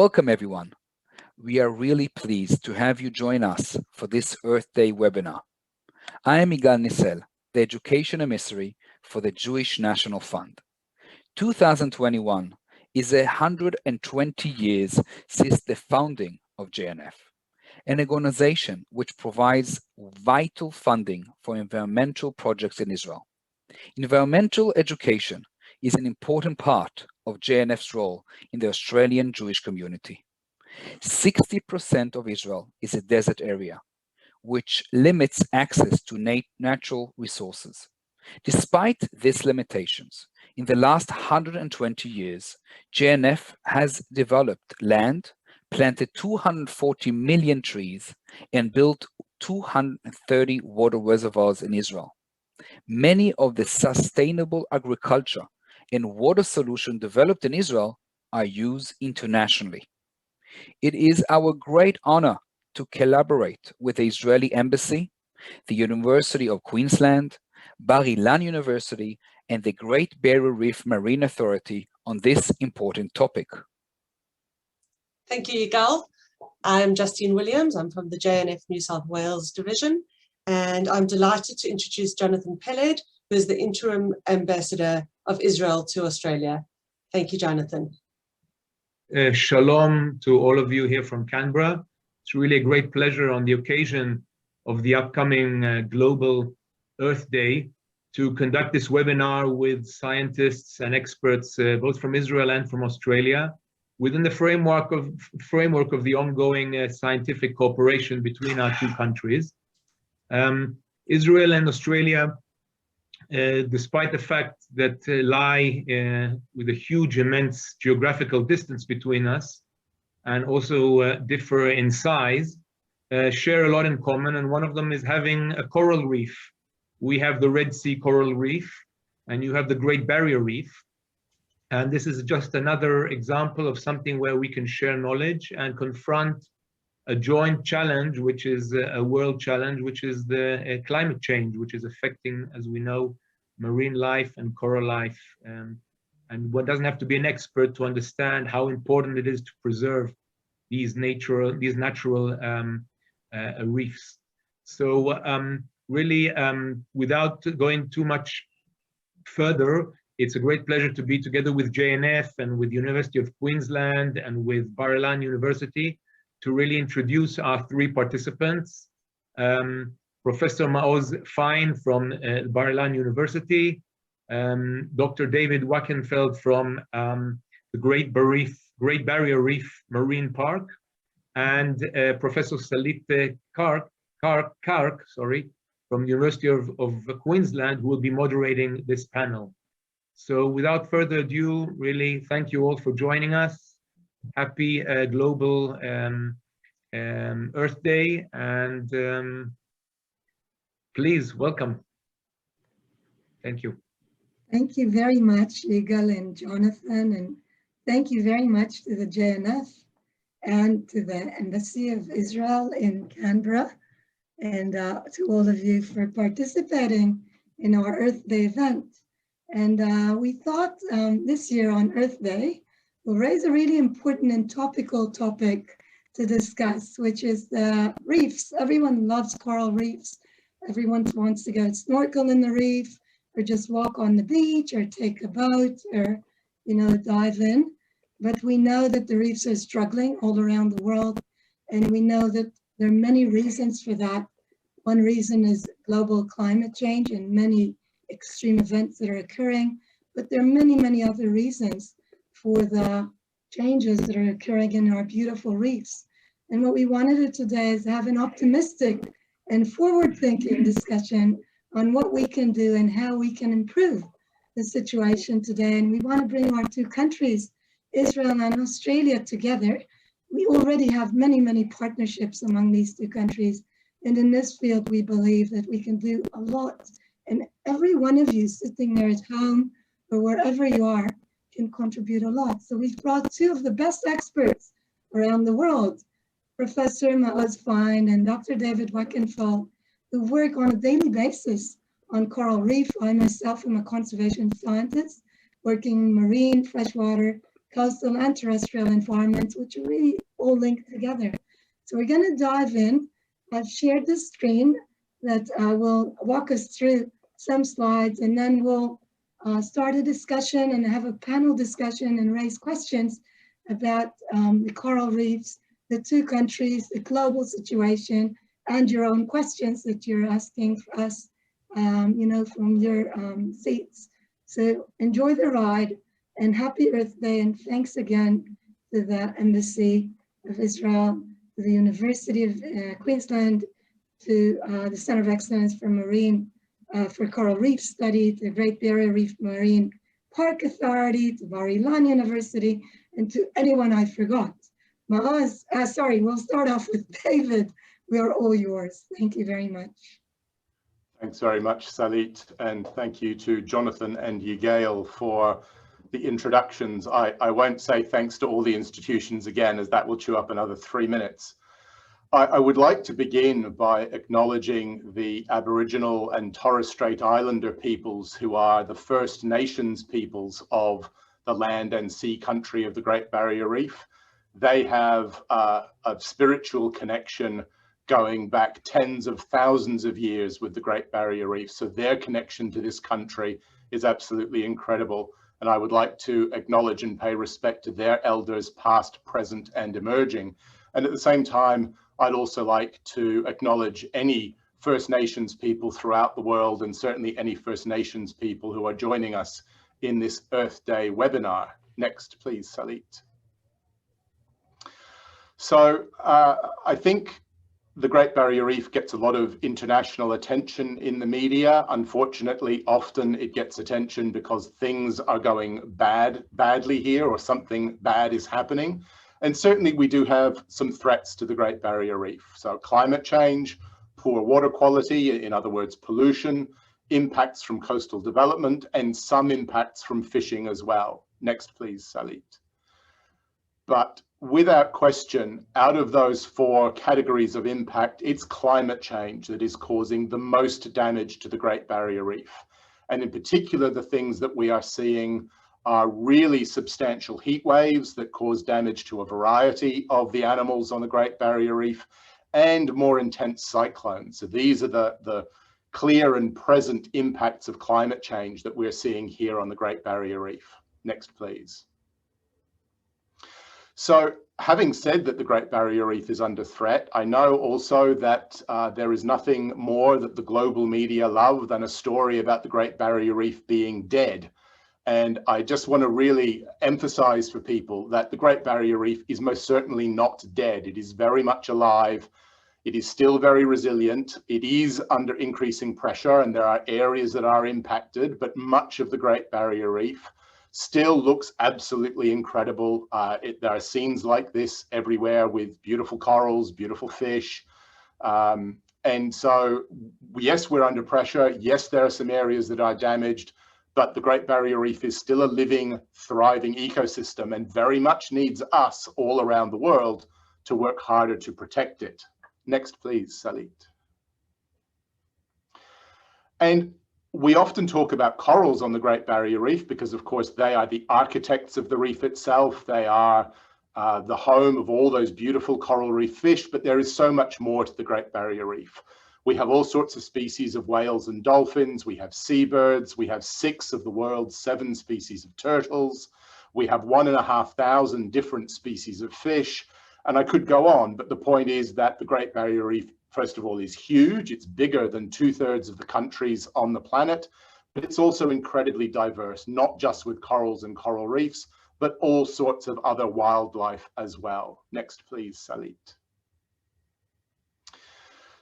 Welcome everyone. We are really pleased to have you join us for this Earth Day webinar. I am Ilan, the Education Emissary for the Jewish National Fund. 2021 is 120 years since the founding of JNF, an organization which provides vital funding for environmental projects in Israel. Environmental education is an important part of JNF's role in the Australian Jewish community. 60% of Israel is a desert area, which limits access to natural resources. Despite these limitations, in the last 120 years, JNF has developed land, planted 240 million trees, and built 230 water reservoirs in Israel. Many of the sustainable agriculture and water solutions developed in Israel are used internationally. It is our great honor to collaborate with the Israeli Embassy, the University of Queensland, Ilan University, and the Great Barrier Reef Marine Authority on this important topic. Thank you, Yigal. I'm Justine Williams. I'm from the JNF New South Wales division, and I'm delighted to introduce Jonathan Peled, who is the Interim Ambassador of Israel to Australia. Thank you, Jonathan. Shalom to all of you here from Canberra. It's really a great pleasure on the occasion of the upcoming Global Earth Day to conduct this webinar with scientists and experts both from Israel and from Australia within the framework of the ongoing scientific cooperation between our two countries. Israel and Australia, despite the fact that lie with a huge, immense geographical distance between us and also differ in size, share a lot in common, and one of them is having a coral reef. We have the Red Sea Coral Reef, and you have the Great Barrier Reef. And this is just another example of something where we can share knowledge and confront a joint challenge, which is a world challenge, which is the climate change, which is affecting, as we know, marine life and coral life. And one doesn't have to be an expert to understand how important it is to preserve these natural reefs. So really, without going too much further, it's a great pleasure to be together with JNF and with the University of Queensland and with Ilan University to really introduce our three participants. Professor Maoz Fine from Ilan University, Dr. David Wackenfeld from the Great Barrier Reef Marine Park, and Professor Salit Kark from the University of Queensland, who will be moderating this panel. So without further ado, really thank you all for joining us. Happy Global Earth Day, and please welcome. Thank you. Thank you very much, Yigal and Jonathan, and thank you very much to the JNF and to the Embassy of Israel in Canberra, and to all of you for participating in our Earth Day event. And we thought this year on Earth Day, we'll raise a really important and topical topic to discuss, which is the reefs. Everyone loves coral reefs. Everyone wants to go snorkel in the reef, or just walk on the beach, or take a boat, or dive in. But we know that the reefs are struggling all around the world, and we know that there are many reasons for that. One reason is global climate change and many extreme events that are occurring, but there are many, many other reasons for the changes that are occurring in our beautiful reefs. And what we wanted to do today is have an optimistic and forward-thinking discussion on what we can do and how we can improve the situation today. And we want to bring our two countries, Israel and Australia, together. We already have many, many partnerships among these two countries. And in this field, we believe that we can do a lot. And every one of you sitting there at home or wherever you are can contribute a lot. So we've brought two of the best experts around the world, Professor Maoz Fine and Dr. David Wackenfeld, who work on a daily basis on coral reef. I myself am a conservation scientist working in marine, freshwater, coastal and terrestrial environments, which are really all linked together. So we're going to dive in. I've shared the screen that will walk us through some slides, and then we'll start a discussion and have a panel discussion and raise questions about the coral reefs, the two countries, the global situation, and your own questions that you're asking for us, from your seats. So enjoy the ride, and happy Earth Day, and thanks again to the Embassy of Israel, to the University of Queensland, to the Center of Excellence for Coral Reef Study, to the Great Barrier Reef Marine Park Authority, to Bar Ilan University, and to anyone I forgot. Maaz, we'll start off with David. We are all yours. Thank you very much. Thanks very much, Salit, and thank you to Jonathan and Yigael for the introductions. I won't say thanks to all the institutions again, as that will chew up another 3 minutes. I would like to begin by acknowledging the Aboriginal and Torres Strait Islander peoples, who are the First Nations peoples of the land and sea country of the Great Barrier Reef. They have a spiritual connection going back tens of thousands of years with the Great Barrier Reef. So their connection to this country is absolutely incredible. And I would like to acknowledge and pay respect to their elders, past, present, and emerging. And at the same time, I'd also like to acknowledge any First Nations people throughout the world, and certainly any First Nations people who are joining us in this Earth Day webinar. Next, please, Salit. So I think the Great Barrier Reef gets a lot of international attention in the media. Unfortunately, often it gets attention because things are going badly here, or something bad is happening. And certainly we do have some threats to the Great Barrier Reef. So climate change, poor water quality, in other words, pollution, impacts from coastal development, and some impacts from fishing as well. Next, please, Salit. But without question, out of those 4 categories of impact, it's climate change that is causing the most damage to the Great Barrier Reef. And in particular, the things that we are seeing are really substantial heat waves that cause damage to a variety of the animals on the Great Barrier Reef, and more intense cyclones. So these are the clear and present impacts of climate change that we're seeing here on the Great Barrier Reef. Next, please. So having said that the Great Barrier Reef is under threat, I know also that there is nothing more that the global media love than a story about the Great Barrier Reef being dead. And I just want to really emphasize for people that the Great Barrier Reef is most certainly not dead. It is very much alive. It is still very resilient. It is under increasing pressure, and there are areas that are impacted, but much of the Great Barrier Reef still looks absolutely incredible. There are scenes like this everywhere with beautiful corals, beautiful fish. And so, yes, we're under pressure. Yes, there are some areas that are damaged, but the Great Barrier Reef is still a living, thriving ecosystem, and very much needs us all around the world to work harder to protect it. Next, please, Salit. And we often talk about corals on the Great Barrier Reef because, of course, they are the architects of the reef itself. They are the home of all those beautiful coral reef fish, but there is so much more to the Great Barrier Reef. We have all sorts of species of whales and dolphins. We have seabirds. We have 6 of the world's 7 species of turtles. We have 1,500 different species of fish. And I could go on, but the point is that the Great Barrier Reef, first of all, is huge. It's bigger than 2/3 of the countries on the planet, but it's also incredibly diverse, not just with corals and coral reefs, but all sorts of other wildlife as well. Next, please, Salit.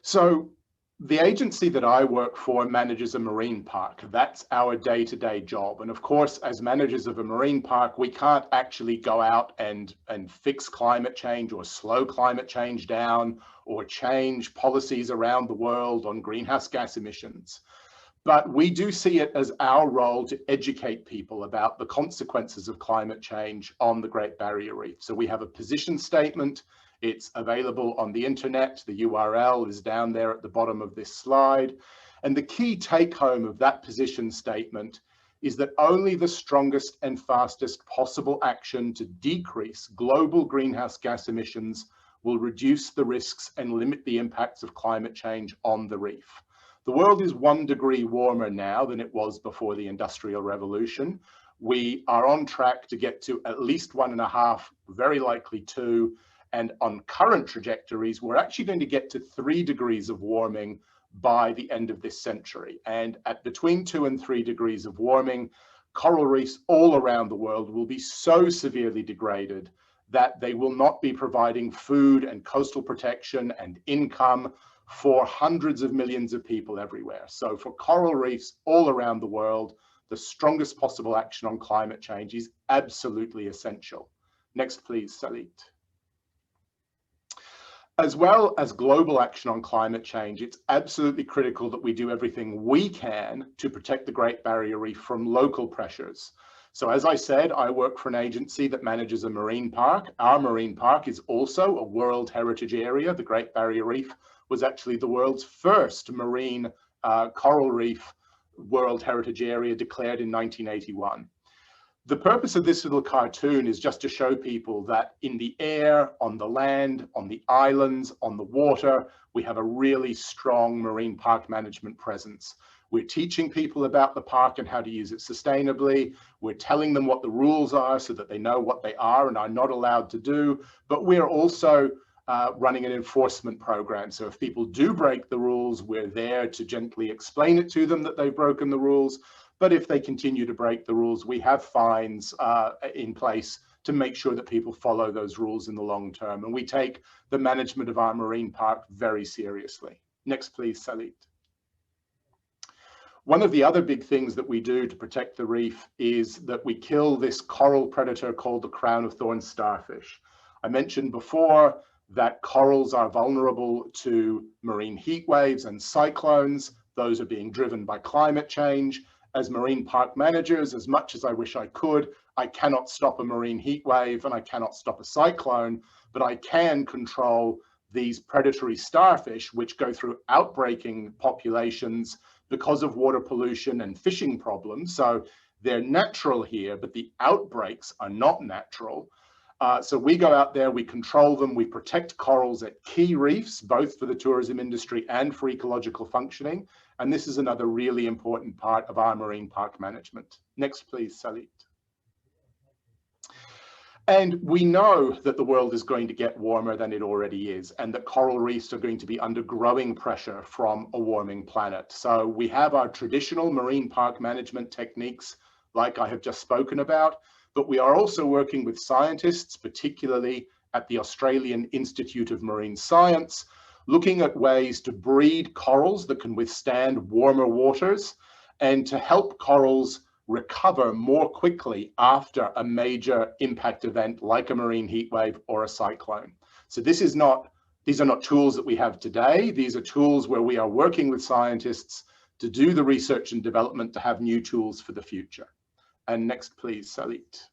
So the agency that I work for manages a marine park. That's our day-to-day job. And of course, as managers of a marine park, we can't actually go out and fix climate change or slow climate change down or change policies around the world on greenhouse gas emissions. But we do see it as our role to educate people about the consequences of climate change on the Great Barrier Reef. So we have a position statement. It's available on the internet. The URL is down there at the bottom of this slide. And the key take home of that position statement is that only the strongest and fastest possible action to decrease global greenhouse gas emissions will reduce the risks and limit the impacts of climate change on the reef. The world is 1 degree warmer now than it was before the Industrial Revolution. We are on track to get to at least 1.5, very likely 2, and on current trajectories, we're actually going to get to 3 degrees of warming by the end of this century. And at between 2 and 3 degrees of warming, coral reefs all around the world will be so severely degraded that they will not be providing food and coastal protection and income for hundreds of millions of people everywhere. So for coral reefs all around the world, the strongest possible action on climate change is absolutely essential. Next, please, Salit. As well as global action on climate change, it's absolutely critical that we do everything we can to protect the Great Barrier Reef from local pressures. So as I said, I work for an agency that manages a marine park. Our marine park is also a World Heritage Area. The Great Barrier Reef was actually the world's first marine coral reef World Heritage Area declared in 1981. The purpose of this little cartoon is just to show people that in the air, on the land, on the islands, on the water, we have a really strong marine park management presence. We're teaching people about the park and how to use it sustainably. We're telling them what the rules are so that they know what they are and are not allowed to do. But we're also running an enforcement program. So if people do break the rules, we're there to gently explain it to them that they've broken the rules. But if they continue to break the rules, we have fines in place to make sure that people follow those rules in the long term. And we take the management of our marine park very seriously. Next, please, Salit. One of the other big things that we do to protect the reef is that we kill this coral predator called the crown of thorns starfish. I mentioned before that corals are vulnerable to marine heat waves and cyclones. Those are being driven by climate change. As marine park managers, as much as I wish I could, I cannot stop a marine heat wave and I cannot stop a cyclone, but I can control these predatory starfish, which go through outbreaking populations because of water pollution and fishing problems. So they're natural here, but the outbreaks are not natural. So we go out there, we control them, we protect corals at key reefs, both for the tourism industry and for ecological functioning. And this is another really important part of our marine park management. Next, please, Salit. And we know that the world is going to get warmer than it already is, and that coral reefs are going to be under growing pressure from a warming planet. So we have our traditional marine park management techniques, like I have just spoken about, but we are also working with scientists, particularly at the Australian Institute of Marine Science, looking at ways to breed corals that can withstand warmer waters and to help corals recover more quickly after a major impact event like a marine heat wave or a cyclone. So these are not tools that we have today. These are tools where we are working with scientists to do the research and development to have new tools for the future. And next, please, Salit.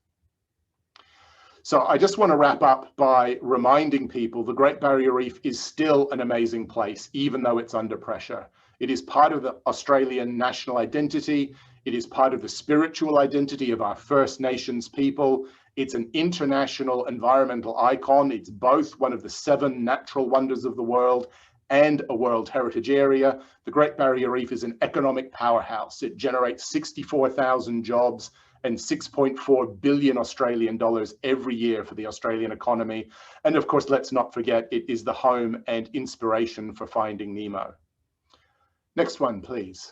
So I just want to wrap up by reminding people the Great Barrier Reef is still an amazing place, even though it's under pressure. It is part of the Australian national identity. It is part of the spiritual identity of our First Nations people. It's an international environmental icon. It's both one of the 7 natural wonders of the world and a World Heritage Area. The Great Barrier Reef is an economic powerhouse. It generates 64,000 jobs and 6.4 billion Australian dollars every year for the Australian economy. And of course, let's not forget, it is the home and inspiration for Finding Nemo. Next one, please.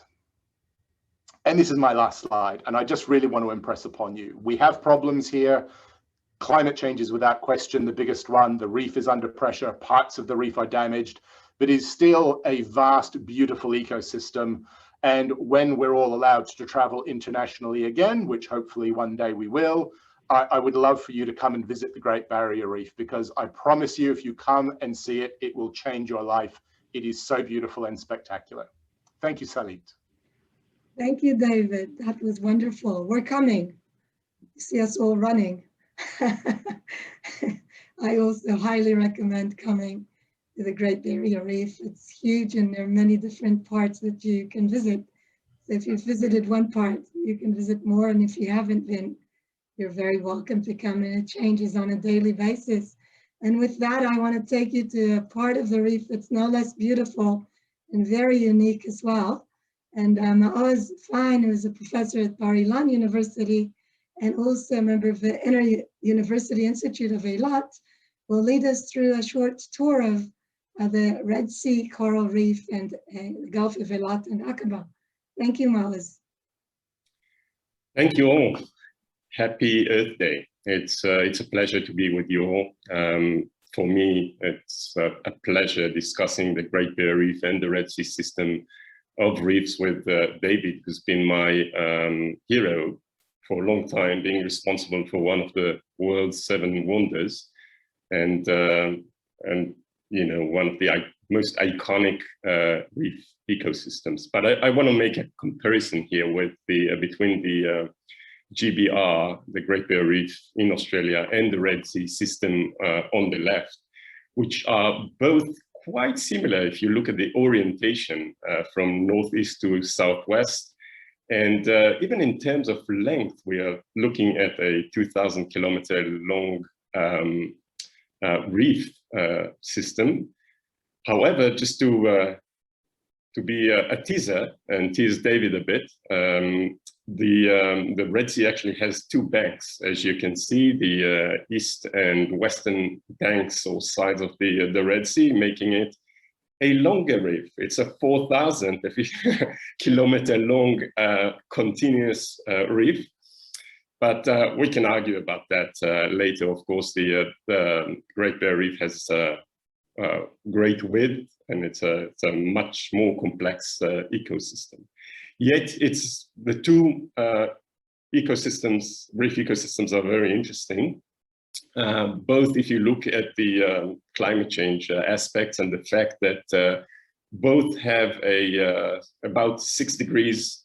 And this is my last slide, and I just really want to impress upon you. We have problems here. Climate change is without question the biggest one. The reef is under pressure. Parts of the reef are damaged, but it is still a vast, beautiful ecosystem. And when we're all allowed to travel internationally again, which hopefully one day we will, I would love for you to come and visit the Great Barrier Reef, because I promise you, if you come and see it, it will change your life. It is so beautiful and spectacular. Thank you, Salit. Thank you, David. That was wonderful. We're coming. You see us all running. I also highly recommend coming to the Great Barrier Reef. It's huge and there are many different parts that you can visit. So if you've visited one part, you can visit more. And if you haven't been, you're very welcome to come, and it changes on a daily basis. And with that, I want to take you to a part of the reef that's no less beautiful and very unique as well. And Maoz Fine, who's a professor at Ilan University and also a member of the Inter-University Institute of Eilat, will lead us through a short tour of the Red Sea Coral Reef and the Gulf of Eilat and Aqaba. Thank you, Maoz. Thank you all. Happy Earth Day. It's a pleasure to be with you all. For me, it's a pleasure discussing the Great Barrier Reef and the Red Sea system of reefs with David, who's been my hero for a long time, being responsible for one of the world's 7 wonders, and you know, one of the most iconic reef ecosystems. But I want to make a comparison here with between the GBR, the Great Barrier Reef in Australia, and the Red Sea system on the left, which are both quite similar if you look at the orientation from northeast to southwest. And even in terms of length, we are looking at a 2,000 kilometer long reef system. However, just to be a teaser and tease David a bit, the Red Sea actually has 2 banks, as you can see, the east and western banks or sides of the Red Sea, making it a longer reef. It's a 4,000 kilometer long continuous reef. But we can argue about that later. Of course, the Great Barrier Reef has great width, and it's a much more complex ecosystem. Yet it's the 2 ecosystems, reef ecosystems, are very interesting. Both if you look at the climate change aspects and the fact that both have a about 6 degrees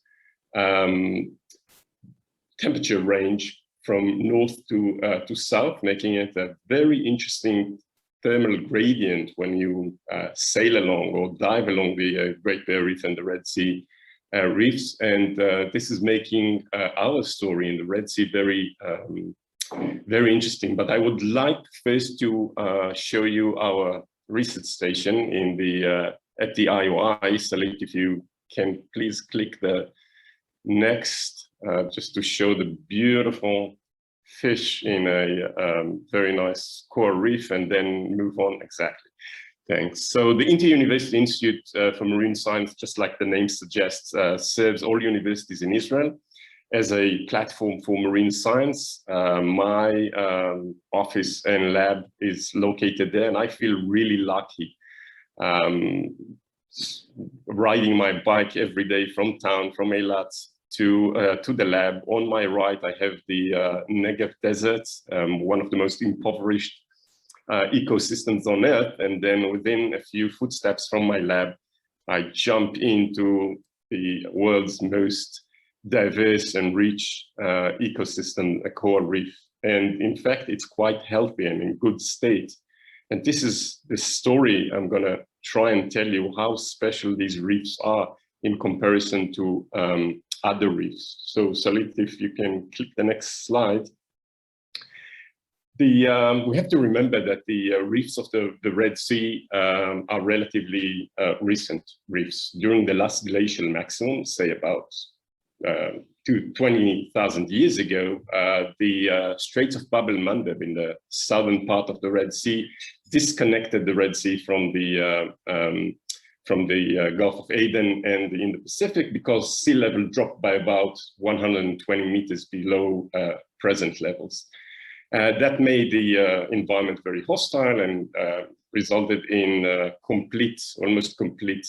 temperature range from north to south, making it a very interesting thermal gradient when you sail along or dive along the Great Barrier Reef and the Red Sea reefs. And this is making our story in the Red Sea very, very interesting. But I would like first to show you our research station in the at the IOI. Salit, if you can please click the next, just to show the beautiful fish in a very nice coral reef, and then move on. Exactly. Thanks. So the Inter-University Institute for Marine Science, just like the name suggests, serves all universities in Israel as a platform for marine science. My office and lab is located there, and I feel really lucky riding my bike every day from town, from Eilat to the lab. On my right, I have the Negev Desert, one of the most impoverished ecosystems on Earth. And then within a few footsteps from my lab, I jump into the world's most diverse and rich ecosystem, a coral reef. And in fact, it's quite healthy and in good state. And this is the story I'm going to try and tell you, how special these reefs are in comparison to other reefs. So Salit, if you can click the next slide. We have to remember that the reefs of the Red Sea are relatively recent reefs. During the last glacial maximum, say about 20,000 years ago, the Straits of Bab el-Mandeb in the southern part of the Red Sea disconnected the Red Sea from the Gulf of Aden and the Indo-Pacific, because sea level dropped by about 120 meters below present levels. That made the environment very hostile and resulted in almost complete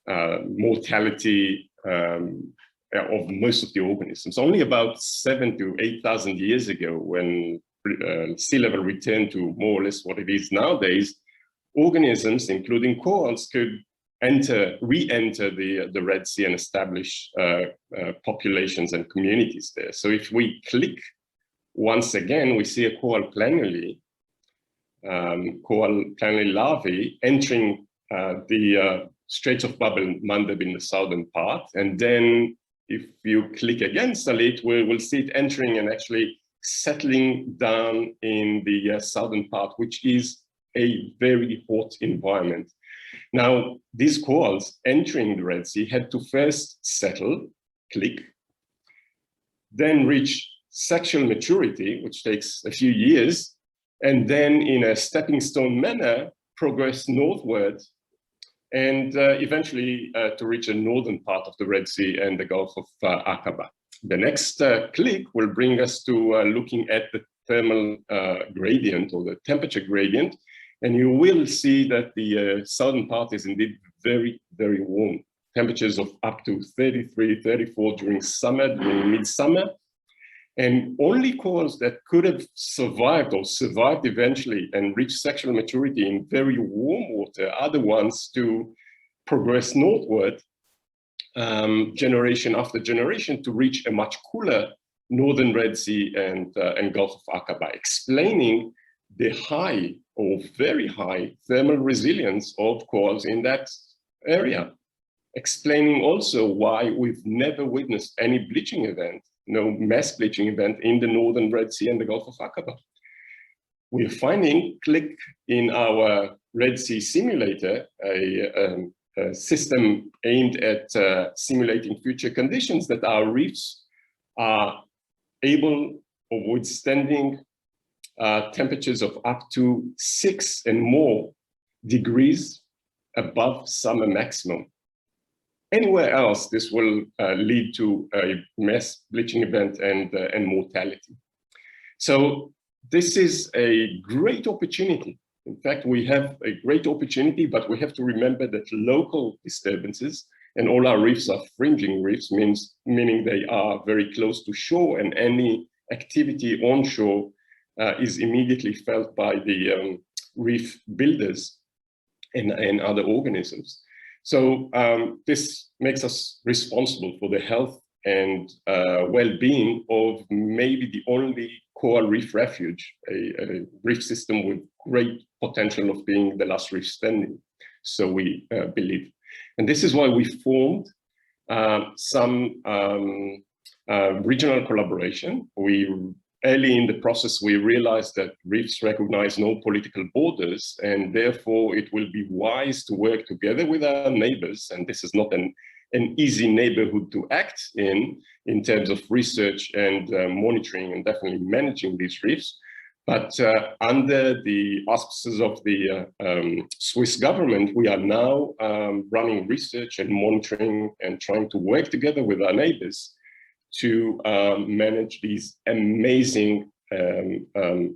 mortality of most of the organisms. Only about 7,000 to 8,000 years ago, when sea level returned to more or less what it is nowadays, organisms, including corals, could re-enter the Red Sea and establish populations and communities there. So if we click once again, we see a coral planulae larvae entering the Straits of Bab el-Mandeb in the southern part. And then if you click against it, we'll see it entering and actually settling down in the southern part, which is a very hot environment. Now, these corals entering the Red Sea had to first settle, click, then reach sexual maturity, which takes a few years, and then in a stepping stone manner, progress northward and eventually to reach the northern part of the Red Sea and the Gulf of Aqaba. The next click will bring us to looking at the thermal gradient or the temperature gradient, and you will see that the southern part is indeed very, very warm. Temperatures of up to 33, 34 during summer, during midsummer. And only corals that could have survived or survived eventually and reached sexual maturity in very warm water are the ones to progress northward generation after generation to reach a much cooler northern Red Sea and Gulf of Aqaba, explaining the high or very high thermal resilience of corals in that area. Explaining also why we've never witnessed any bleaching event, no mass bleaching event in the northern Red Sea and the Gulf of Aqaba. We're finding, click in our Red Sea simulator, a system aimed at simulating future conditions, that our reefs are able of withstanding temperatures of up to 6 and more degrees above summer maximum. Anywhere else, this will lead to a mass bleaching event and mortality. So this is a great opportunity. In fact, we have a great opportunity, but we have to remember that local disturbances, and all our reefs are fringing reefs, meaning they are very close to shore, and any activity on shore is immediately felt by the reef builders and other organisms. So this makes us responsible for the health and well-being of maybe the only coral reef refuge, a reef system with great potential of being the last reef standing, so we believe. And this is why we formed some regional collaboration. Early in the process, we realized that reefs recognize no political borders, and therefore it will be wise to work together with our neighbors. And this is not an easy neighborhood to act in terms of research and monitoring and definitely managing these reefs. But under the auspices of the Swiss government, we are now running research and monitoring and trying to work together with our neighbors to manage these amazing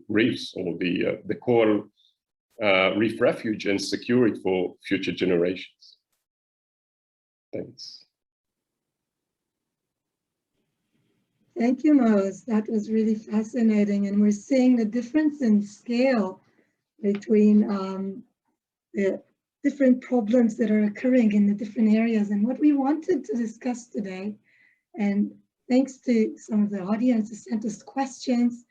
reefs, or the coral reef refuge, and secure it for future generations. Thanks. Thank you, Mose. That was really fascinating. And we're seeing the difference in scale between the different problems that are occurring in the different areas. And what we wanted to discuss today, and thanks to some of the audience who sent us questions,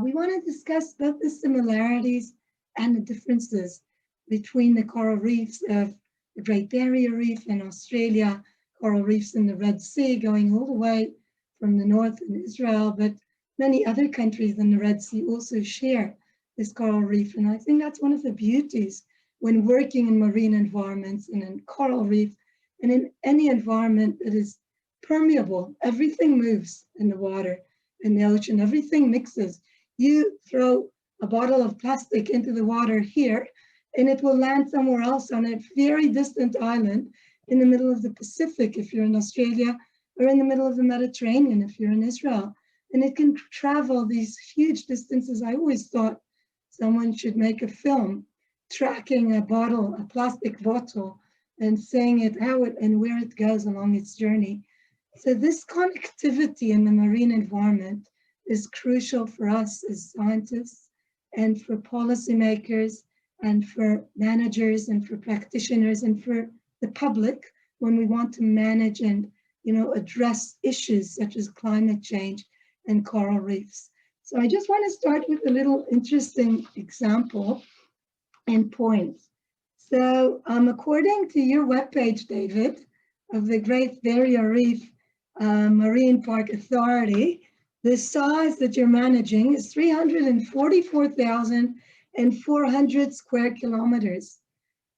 we want to discuss both the similarities and the differences between the coral reefs of the Great Barrier Reef in Australia, coral reefs in the Red Sea going all the way from the north in Israel, but many other countries in the Red Sea also share this coral reef. And I think that's one of the beauties when working in marine environments and in coral reef and in any environment that is permeable. Everything moves in the water, in the ocean, everything mixes. You throw a bottle of plastic into the water here, and it will land somewhere else on a very distant island in the middle of the Pacific if you're in Australia, or in the middle of the Mediterranean if you're in Israel. And it can travel these huge distances. I always thought someone should make a film tracking a bottle, a plastic bottle, and saying it, how it and where it goes along its journey. So this connectivity in the marine environment is crucial for us as scientists and for policymakers and for managers and for practitioners and for the public when we want to manage and address issues such as climate change and coral reefs. So I just want to start with a little interesting example and point. So according to your webpage, David, of the Great Barrier Reef Marine Park Authority, the size that you're managing is 344,400 square kilometers.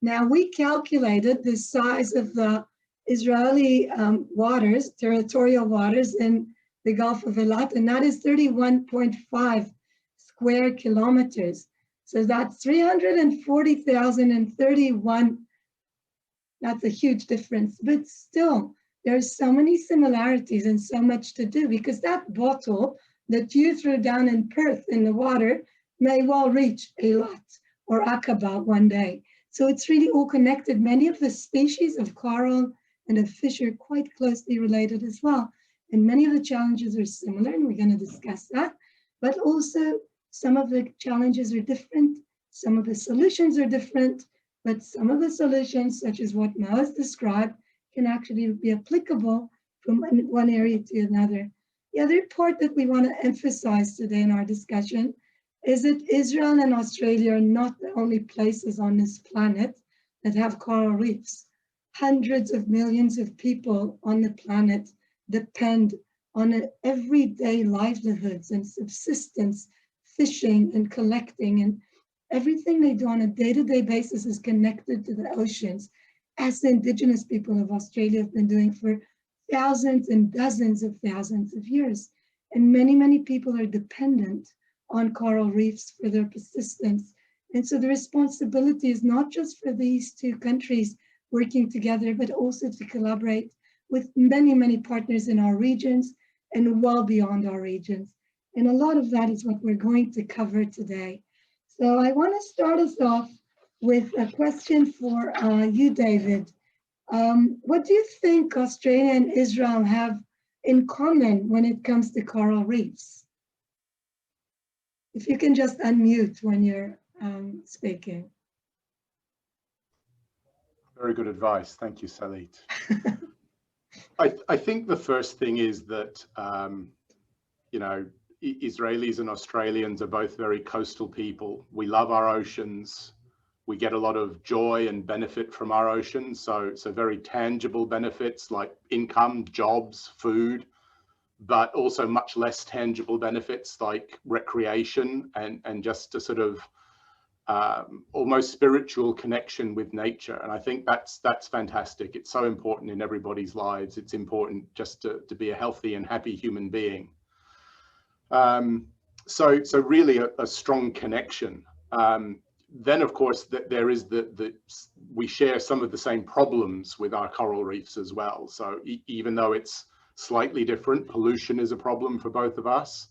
Now, we calculated the size of the Israeli waters, territorial waters in the Gulf of Ilan, and that is 31.5 square kilometers. So that's 340,031. That's a huge difference, but still, there's so many similarities and so much to do, because that bottle that you threw down in Perth in the water may well reach Eilat or Aqaba one day. So it's really all connected. Many of the species of coral and of fish are quite closely related as well. And many of the challenges are similar, and we're going to discuss that. But also, some of the challenges are different. Some of the solutions are different. But some of the solutions, such as what Mao has described, can actually be applicable from one area to another. The other part that we want to emphasize today in our discussion is that Israel and Australia are not the only places on this planet that have coral reefs. Hundreds of millions of people on the planet depend on everyday livelihoods and subsistence, fishing and collecting, and everything they do on a day-to-day basis is connected to the oceans, as the indigenous people of Australia have been doing for thousands and dozens of thousands of years. And many, many people are dependent on coral reefs for their persistence. And so the responsibility is not just for these two countries working together, but also to collaborate with many, many partners in our regions and well beyond our regions. And a lot of that is what we're going to cover today. So I want to start us off with a question for you, David. What do you think Australia and Israel have in common when it comes to coral reefs? If you can just unmute when you're speaking. Very good advice. Thank you, Salit. I think the first thing is that, you know, Israelis and Australians are both very coastal people. We love our oceans. We get a lot of joy and benefit from our oceans. So very tangible benefits like income, jobs, food, but also much less tangible benefits like recreation and just a sort of almost spiritual connection with nature. And I think that's fantastic. It's so important in everybody's lives. It's important just to be a healthy and happy human being. So really a strong connection. Then of course there is we share some of the same problems with our coral reefs as well. So even though it's slightly different, pollution is a problem for both of us.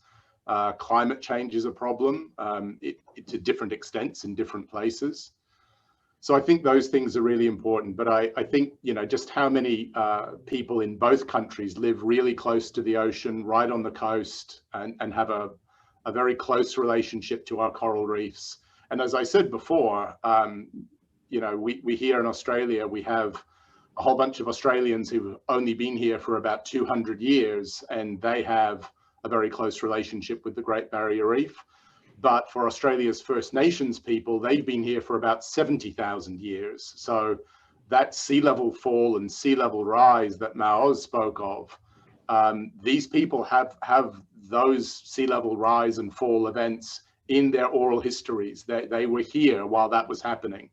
Climate change is a problem to different extents in different places. So I think those things are really important. But I think, you know, just how many people in both countries live really close to the ocean, right on the coast, and have a very close relationship to our coral reefs. And as I said before, you know, we here in Australia, we have a whole bunch of Australians who've only been here for about 200 years, and they have a very close relationship with the Great Barrier Reef. But for Australia's First Nations people, they've been here for about 70,000 years. So that sea level fall and sea level rise that Mao spoke of, these people have those sea level rise and fall events in their oral histories. They were here while that was happening.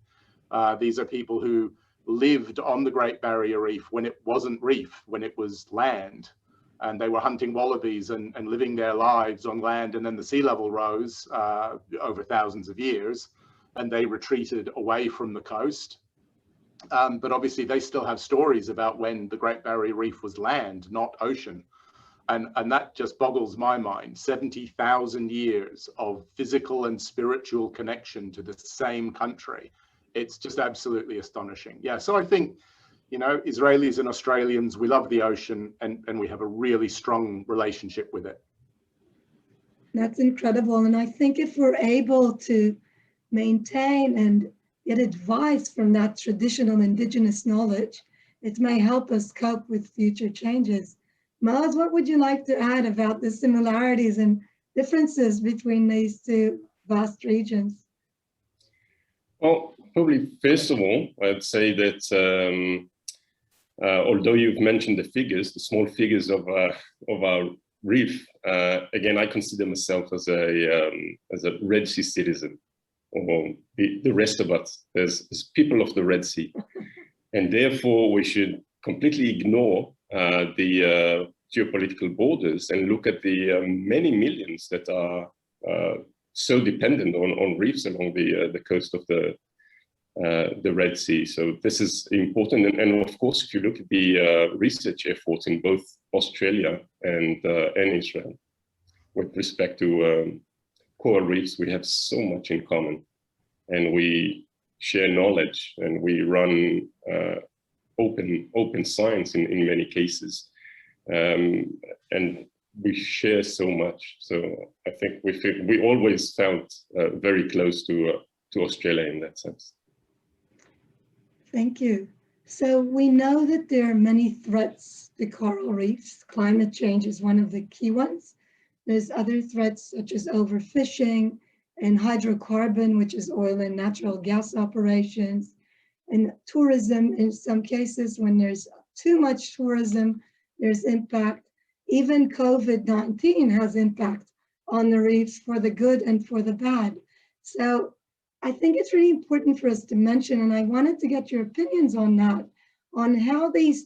These are people who lived on the Great Barrier Reef when it wasn't reef, when it was land. And they were hunting wallabies and living their lives on land. And then the sea level rose over thousands of years, and they retreated away from the coast. But obviously they still have stories about when the Great Barrier Reef was land, not ocean. And that just boggles my mind. 70,000 years of physical and spiritual connection to the same country. It's just absolutely astonishing. Yeah, so I think, you know, Israelis and Australians, we love the ocean, and we have a really strong relationship with it. That's incredible. And I think if we're able to maintain and get advice from that traditional indigenous knowledge, it may help us cope with future changes. Maz, what would you like to add about the similarities and differences between these two vast regions? Well, Probably first of all, I'd say that although you've mentioned the figures, the small figures of our reef, again, I consider myself as a Red Sea citizen, or the rest of us as people of the Red Sea, and therefore we should completely ignore the geopolitical borders and look at the many millions that are so dependent on reefs along the coast of the Red Sea. So this is important, and of course, if you look at the research efforts in both Australia and Israel with respect to coral reefs, we have so much in common, and we share knowledge, and we run open science in many cases, and we share so much. So I think we always felt very close to Australia in that sense. Thank you. So we know that there are many threats to coral reefs. Climate change is one of the key ones. There's other threats such as overfishing and hydrocarbon, which is oil and natural gas operations, and tourism. In some cases, when there's too much tourism, there's impact. Even COVID-19 has impact on the reefs for the good and for the bad. So I think it's really important for us to mention, and I wanted to get your opinions on that, on how these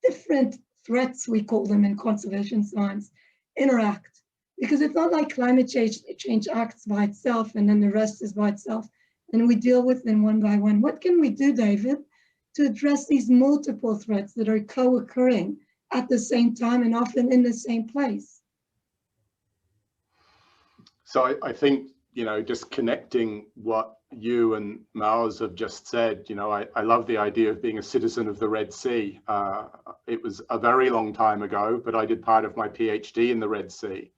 different threats, we call them in conservation science, interact. Because it's not like climate change acts by itself and then the rest is by itself, and we deal with them one by one. What can we do, David, to address these multiple threats that are co-occurring at the same time and often in the same place? So I think, just connecting what you and Maoz have just said, I love the idea of being a citizen of the Red Sea. It was a very long time ago, but I did part of my PhD in the Red Sea.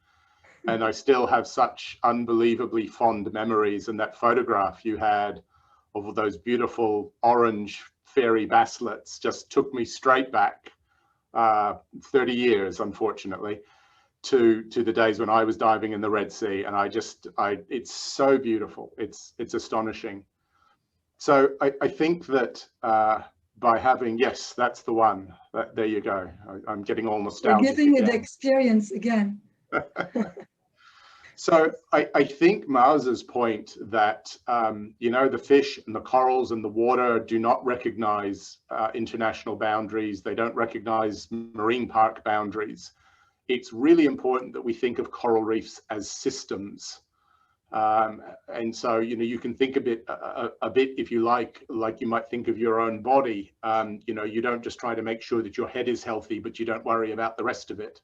And I still have such unbelievably fond memories. And that photograph you had of those beautiful orange fairy basslets just took me straight back 30 years, unfortunately, to the days when I was diving in the Red Sea. And it's so beautiful. It's astonishing. So I think that by having, yes, that's the one. There you go. I'm getting all nostalgic. You're giving it experience again. So I think Maoz's point that, the fish and the corals and the water do not recognize international boundaries. They don't recognize marine park boundaries. It's really important that we think of coral reefs as systems. And so, you can think a bit, if you like you might think of your own body. You don't just try to make sure that your head is healthy, but you don't worry about the rest of it.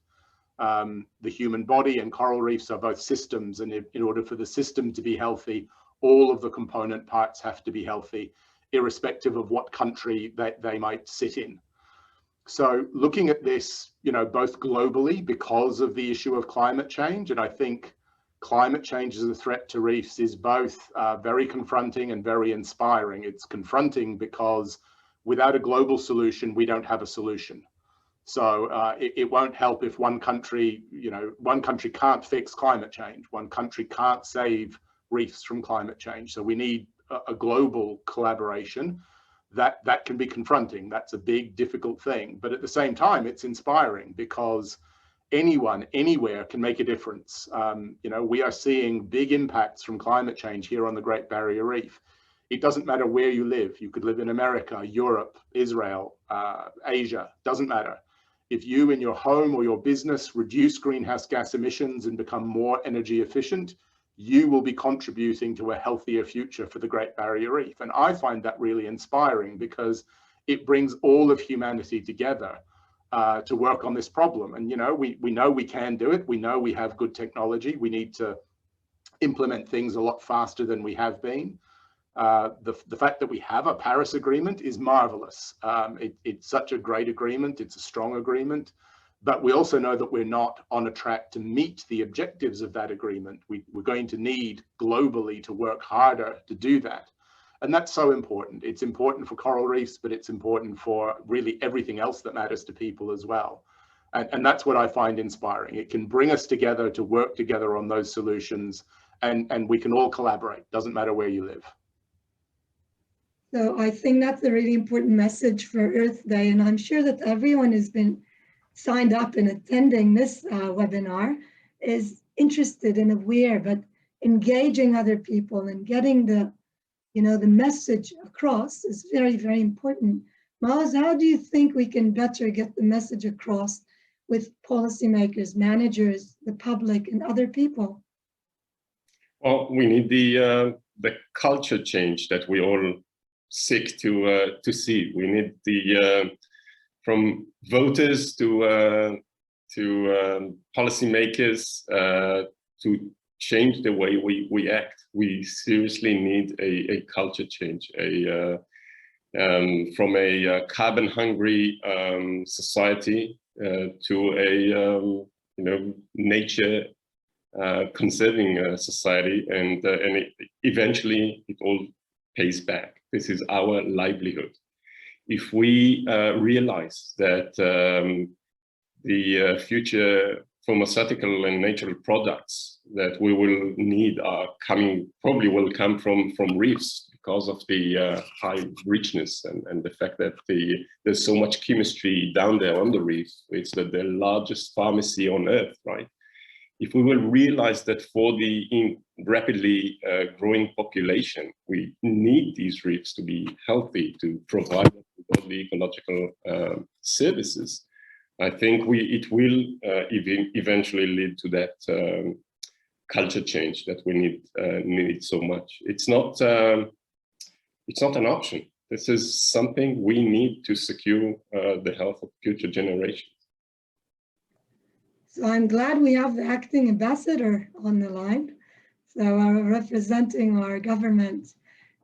The human body and coral reefs are both systems, and in order for the system to be healthy, all of the component parts have to be healthy, irrespective of what country they might sit in. So looking at this, both globally because of the issue of climate change, and I think climate change as a threat to reefs is both very confronting and very inspiring. It's confronting because without a global solution, we don't have a solution. So it won't help if one country can't fix climate change. One country can't save reefs from climate change. So we need a global collaboration that can be confronting. That's a big, difficult thing. But at the same time, it's inspiring because anyone, anywhere can make a difference. We are seeing big impacts from climate change here on the Great Barrier Reef. It doesn't matter where you live. You could live in America, Europe, Israel, Asia, doesn't matter. If you in your home or your business reduce greenhouse gas emissions and become more energy efficient, you will be contributing to a healthier future for the Great Barrier Reef. And I find that really inspiring because it brings all of humanity together to work on this problem. And, we know we can do it. We know we have good technology. We need to implement things a lot faster than we have been. The fact that we have a Paris Agreement is marvelous. It's such a great agreement. It's a strong agreement. But we also know that we're not on a track to meet the objectives of that agreement. We're going to need globally to work harder to do that. And that's so important. It's important for coral reefs, but it's important for really everything else that matters to people as well. And that's what I find inspiring. It can bring us together to work together on those solutions, and we can all collaborate. Doesn't matter where you live. So I think that's a really important message for Earth Day, and I'm sure that everyone who's been signed up and attending this webinar is interested and aware, but engaging other people and getting the message across is very, very important. Maoz, how do you think we can better get the message across with policymakers, managers, the public, and other people? Well, we need the culture change that we all seek to see. We need the from voters to policymakers to change the way we act. We seriously need a culture change, from a carbon-hungry society to a nature conserving society, and eventually it all pays back. This is our livelihood. If we realize that the future pharmaceutical and natural products that we will need probably will come from reefs, because of the high richness and the fact that there's so much chemistry down there on the reef. It's the largest pharmacy on Earth, right? If we will realize that for the rapidly growing population, we need these reefs to be healthy, to provide all the ecological services, I think it will eventually lead to that culture change that we need so much. It's not an option. This is something we need to secure the health of future generations. So I'm glad we have the acting ambassador on the line. So representing our government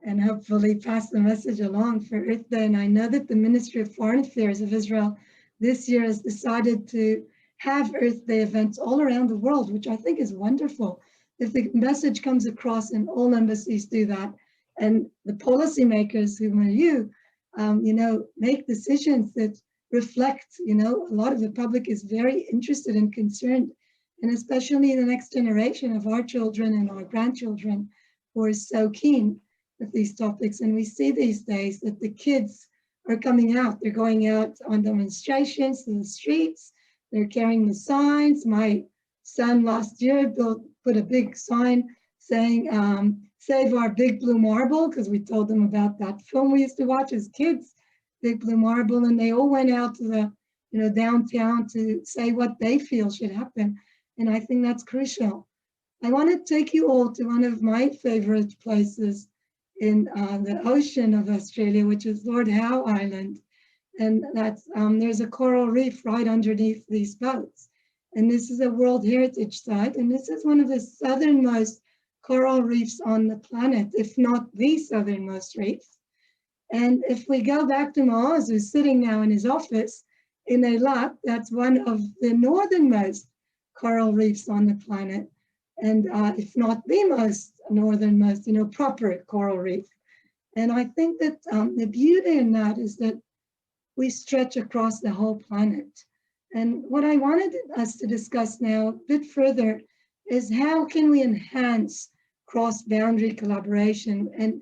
and hopefully pass the message along for Earth Day. And I know that the Ministry of Foreign Affairs of Israel this year has decided to have Earth Day events all around the world, which I think is wonderful. If the message comes across and all embassies do that, and the policymakers who are make decisions that reflect, a lot of the public is very interested and concerned, and especially the next generation of our children and our grandchildren who are so keen with these topics. And we see these days that the kids are coming out. They're going out on demonstrations to the streets. They're carrying the signs. My son last year put a big sign saying, save our big blue marble, because we told them about that film we used to watch as kids, Big Blue Marble, and they all went out to the downtown to say what they feel should happen. And I think that's crucial. I want to take you all to one of my favorite places in the ocean of Australia, which is Lord Howe Island. And that's there's a coral reef right underneath these boats. And this is a World Heritage Site. And this is one of the southernmost coral reefs on the planet, if not the southernmost reef. And if we go back to Maoz, who's sitting now in his office in Ilan, that's one of the northernmost coral reefs on the planet. And if not the most northernmost, proper coral reef. And I think that the beauty in that is that we stretch across the whole planet. And what I wanted us to discuss now a bit further is how can we enhance cross-boundary collaboration and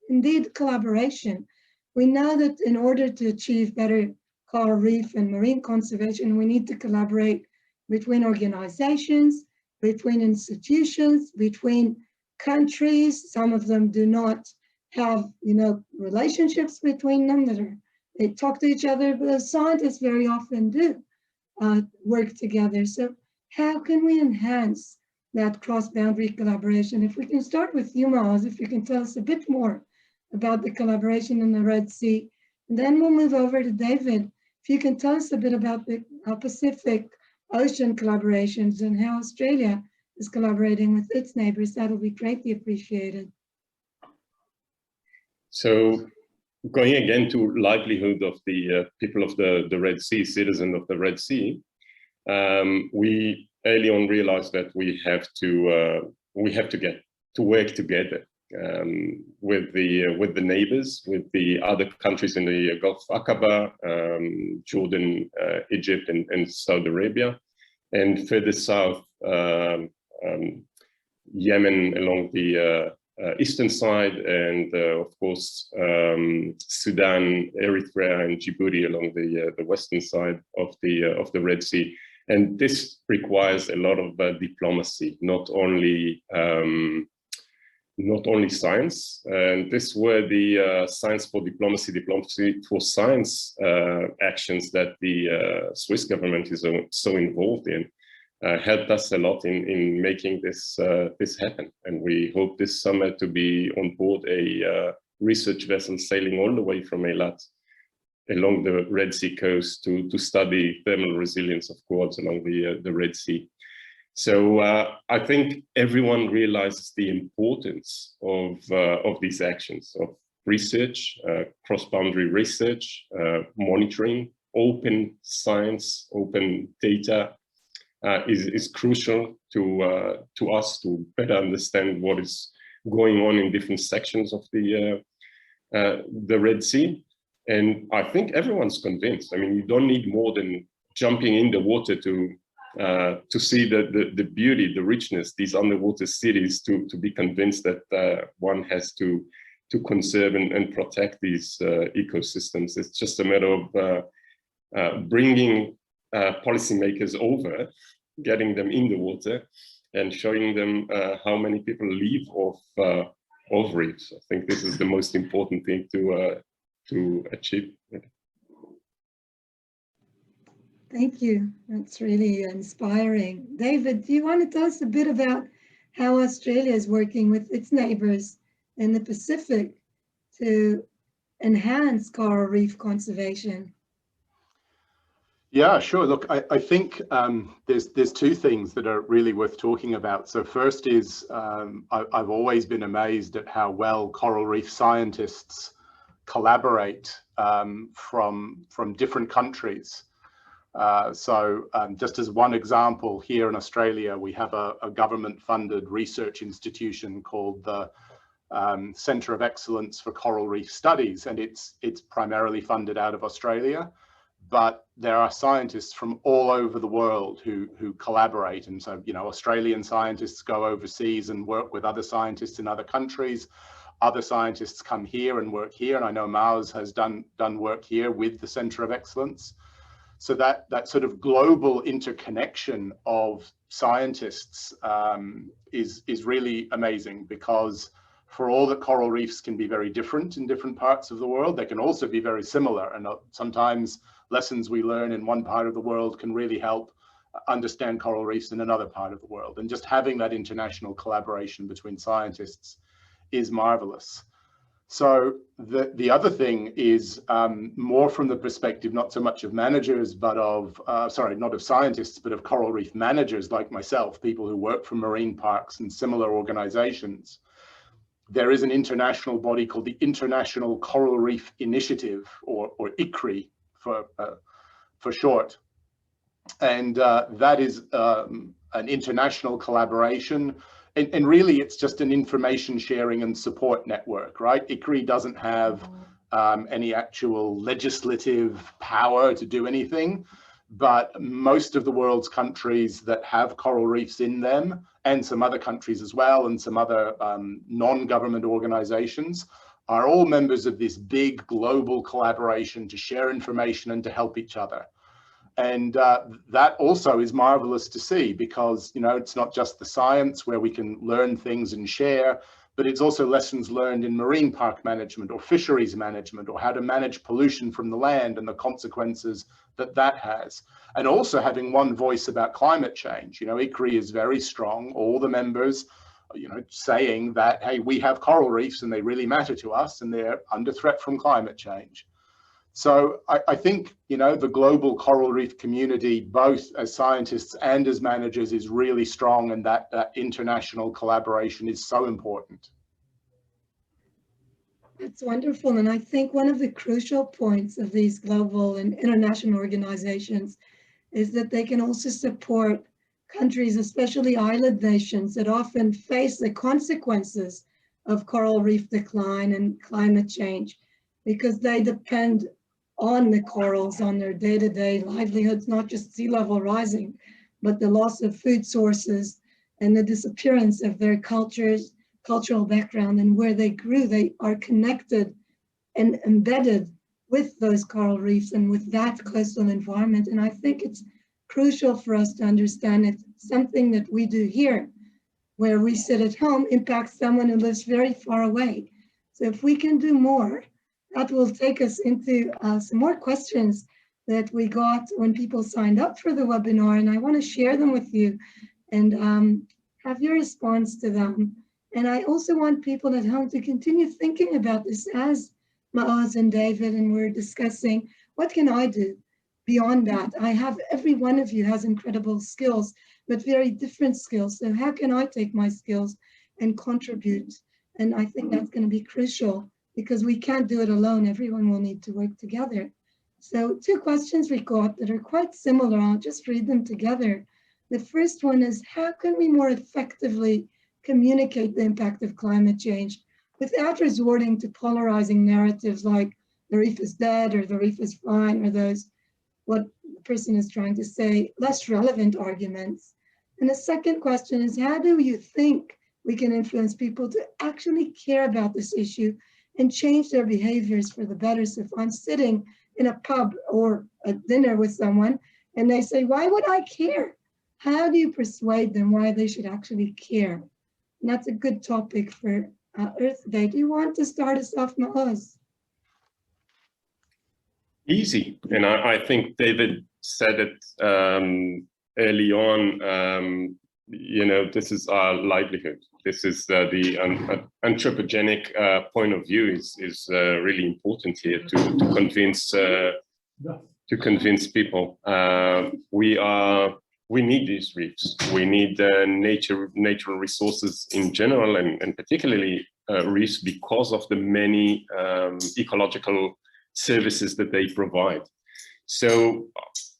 indeed collaboration. We know that in order to achieve better coral reef and marine conservation, we need to collaborate between organizations, between institutions, between countries. Some of them do not have, relationships between them they talk to each other, but scientists very often do work together. So how can we enhance that cross-boundary collaboration? If we can start with you, Maoz, if you can tell us a bit more about the collaboration in the Red Sea, and then we'll move over to David. If you can tell us a bit about the Pacific Ocean collaborations and how Australia is collaborating with its neighbors, that'll be greatly appreciated. So going again to livelihood of the people of the Red Sea, citizens of the Red Sea, we early on realized that we have to get to work together with the neighbors, with the other countries in the Gulf of Aqaba, Jordan, Egypt, and Saudi Arabia, and further south, Yemen along the eastern side, and of course Sudan, Eritrea, and Djibouti along the western side of the Red Sea. And this requires a lot of diplomacy, not only science. And this were the science for diplomacy, diplomacy for science actions that the Swiss government is so involved in. Helped us a lot in making this happen, and we hope this summer to be on board a research vessel sailing all the way from Eilat along the Red Sea coast to study thermal resilience of corals along the Red Sea. So I think everyone realizes the importance of these actions of research, cross-boundary research, monitoring, open science, open data. Is crucial to us to better understand what is going on in different sections of the Red Sea. And I think everyone's convinced. I mean, you don't need more than jumping in the water to see the beauty, the richness, these underwater cities, to be convinced that one has to conserve and protect these ecosystems. It's just a matter of bringing policymakers over, getting them in the water, and showing them how many people live off reefs. I think this is the most important thing to achieve. Thank you. That's really inspiring. David, do you want to tell us a bit about how Australia is working with its neighbors in the Pacific to enhance coral reef conservation? Yeah, sure. Look, I think there's two things that are really worth talking about. So first is I've always been amazed at how well coral reef scientists collaborate from different countries. So just as one example, here in Australia, we have a government-funded research institution called the Centre of Excellence for Coral Reef Studies, and it's primarily funded out of Australia. But there are scientists from all over the world who collaborate. And so, you know, Australian scientists go overseas and work with other scientists in other countries. Other scientists come here and work here. And I know Maus has done work here with the Centre of Excellence. So that sort of global interconnection of scientists is really amazing, because for all that coral reefs can be very different in different parts of the world, they can also be very similar. And sometimes lessons we learn in one part of the world can really help understand coral reefs in another part of the world. And just having that international collaboration between scientists is marvelous. So the other thing is more from the perspective, not so much of managers, but of, not of scientists, but of coral reef managers like myself, people who work for marine parks and similar organizations. There is an international body called the International Coral Reef Initiative, or ICRI for short. And that is an international collaboration. And really, it's just an information sharing and support network, right? ICRI doesn't have any actual legislative power to do anything, but most of the world's countries that have coral reefs in them, and some other countries as well, and some other non-government organizations, are all members of this big global collaboration to share information and to help each other. And that also is marvelous to see, because, you know, it's not just the science where we can learn things and share, but it's also lessons learned in marine park management or fisheries management, or how to manage pollution from the land and the consequences that has. And also having one voice about climate change. You know, ICRI is very strong, all the members, you know, saying that, hey, we have coral reefs and they really matter to us and they're under threat from climate change. So I think, you know, the global coral reef community, both as scientists and as managers, is really strong, and that international collaboration is so important. That's wonderful. And I think one of the crucial points of these global and international organizations is that they can also support countries, especially island nations, that often face the consequences of coral reef decline and climate change, because they depend on the corals, on their day-to-day livelihoods, not just sea level rising, but the loss of food sources and the disappearance of their cultures, cultural background and where they grew, they are connected and embedded with those coral reefs and with that coastal environment. And I think it's crucial for us to understand that something that we do here, where we sit at home, impacts someone who lives very far away. So if we can do more, that will take us into some more questions that we got when people signed up for the webinar, and I want to share them with you and have your response to them. And I also want people at home to continue thinking about this as Maoz and David and we're discussing, what can I do beyond that? Every one of you has incredible skills, but very different skills. So how can I take my skills and contribute? And I think that's going to be crucial because we can't do it alone. Everyone will need to work together. So 2 questions we got that are quite similar. I'll just read them together. The first one is, how can we more effectively communicate the impact of climate change without resorting to polarizing narratives like the reef is dead or the reef is fine, or those, what the person is trying to say, less relevant arguments? And the second question is, how do you think we can influence people to actually care about this issue and change their behaviors for the better? So if I'm sitting in a pub or a dinner with someone and they say, why would I care? How do you persuade them why they should actually care? And that's a good topic for Earth Day. Do you want to start us off, Maoz? Easy. And I think David said it early on, this is our livelihood. This is the anthropogenic point of view is really important here to convince people. We need these reefs. We need natural resources in general, and particularly reefs because of the many ecological services that they provide. So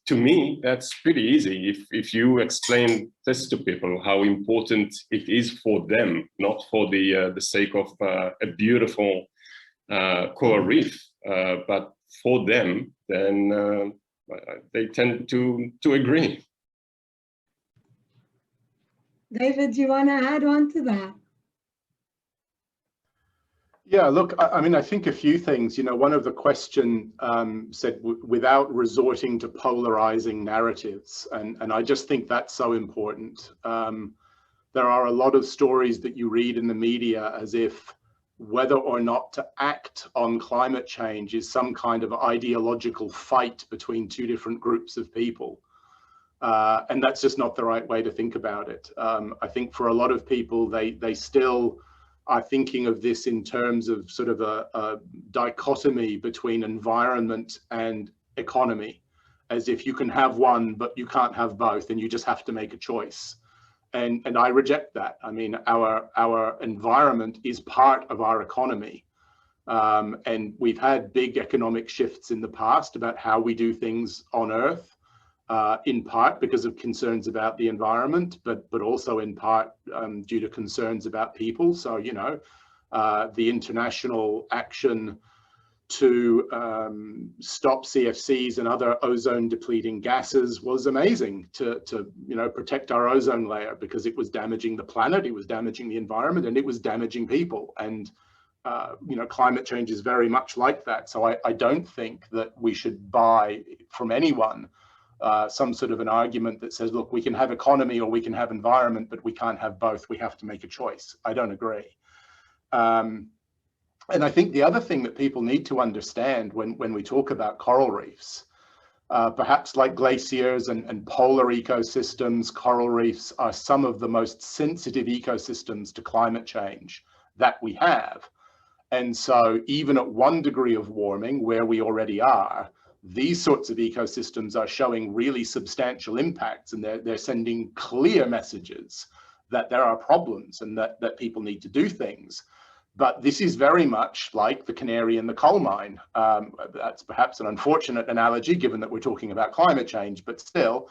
to me, that's pretty easy. If you explain this to people, how important it is for them, not for the sake of a beautiful coral reef, but for them, then they tend to agree. David, do you want to add on to that? Yeah, look, I mean, I think a few things. One of the question said without resorting to polarizing narratives, and I just think that's so important. There are a lot of stories that you read in the media as if whether or not to act on climate change is some kind of ideological fight between 2 different groups of people. And that's just not the right way to think about it. I think for a lot of people, they still are thinking of this in terms of sort of a dichotomy between environment and economy, as if you can have one, but you can't have both, and you just have to make a choice. And I reject that. I mean, our environment is part of our economy. And we've had big economic shifts in the past about how we do things on Earth. In part because of concerns about the environment, but also in part due to concerns about people. So, the international action to stop CFCs and other ozone depleting gases was amazing to protect our ozone layer, because it was damaging the planet, it was damaging the environment, and it was damaging people. And climate change is very much like that. So I don't think that we should buy from anyone some sort of an argument that says, look, we can have economy or we can have environment, but we can't have both. We have to make a choice. I don't agree. And I think the other thing that people need to understand when we talk about coral reefs, perhaps like glaciers and polar ecosystems, coral reefs are some of the most sensitive ecosystems to climate change that we have. And so even at 1 degree of warming, where we already are, these sorts of ecosystems are showing really substantial impacts, and they're sending clear messages that there are problems and that people need to do things. But this is very much like the canary in the coal mine. That's perhaps an unfortunate analogy, given that we're talking about climate change, but still,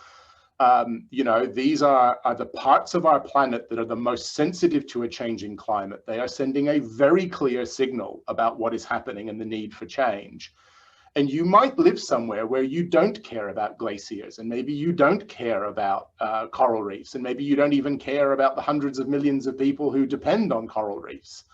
these are the parts of our planet that are the most sensitive to a changing climate. They are sending a very clear signal about what is happening and the need for change. And you might live somewhere where you don't care about glaciers, and maybe you don't care about coral reefs, and maybe you don't even care about the hundreds of millions of people who depend on coral reefs.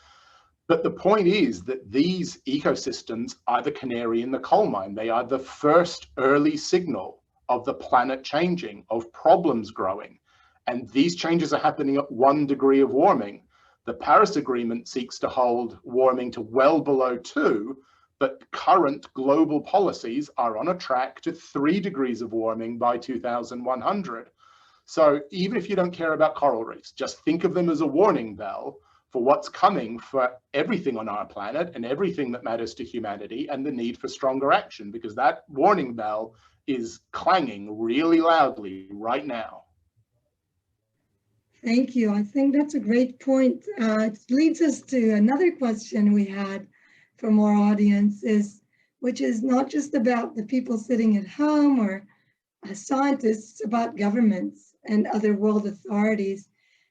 But the point is that these ecosystems are the canary in the coal mine. They are the first early signal of the planet changing, of problems growing. And these changes are happening at 1 degree of warming. The Paris Agreement seeks to hold warming to well below 2, but current global policies are on a track to 3 degrees of warming by 2100. So even if you don't care about coral reefs, just think of them as a warning bell for what's coming for everything on our planet and everything that matters to humanity, and the need for stronger action, because that warning bell is clanging really loudly right now. Thank you. I think that's a great point. It leads us to another question we had from our audience, which is not just about the people sitting at home or scientists, about governments and other world authorities.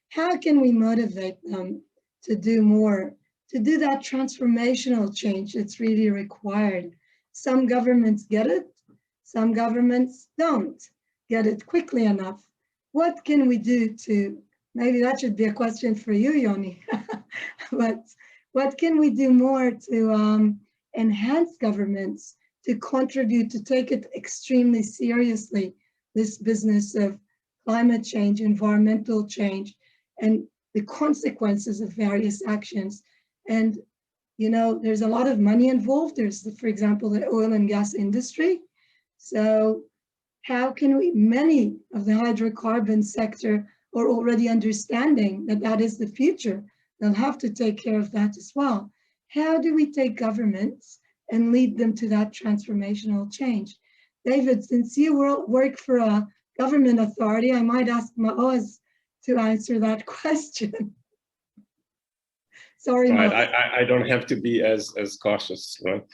How can we motivate them to do more, to do that transformational change that's really required? Some governments get it, some governments don't get it quickly enough. What can we do to, maybe that should be a question for you, Yoni, but what can we do more to enhance governments to contribute, to take it extremely seriously, this business of climate change, environmental change, and the consequences of various actions? And, you know, there's a lot of money involved. There's, for example, the oil and gas industry. So how can we, many of the hydrocarbon sector are already understanding that that is the future. They'll have to take care of that as well. How do we take governments and lead them to that transformational change? David, since you work for a government authority, I might ask Maoz to answer that question. Sorry, right. Maoz. I don't have to be as cautious, right?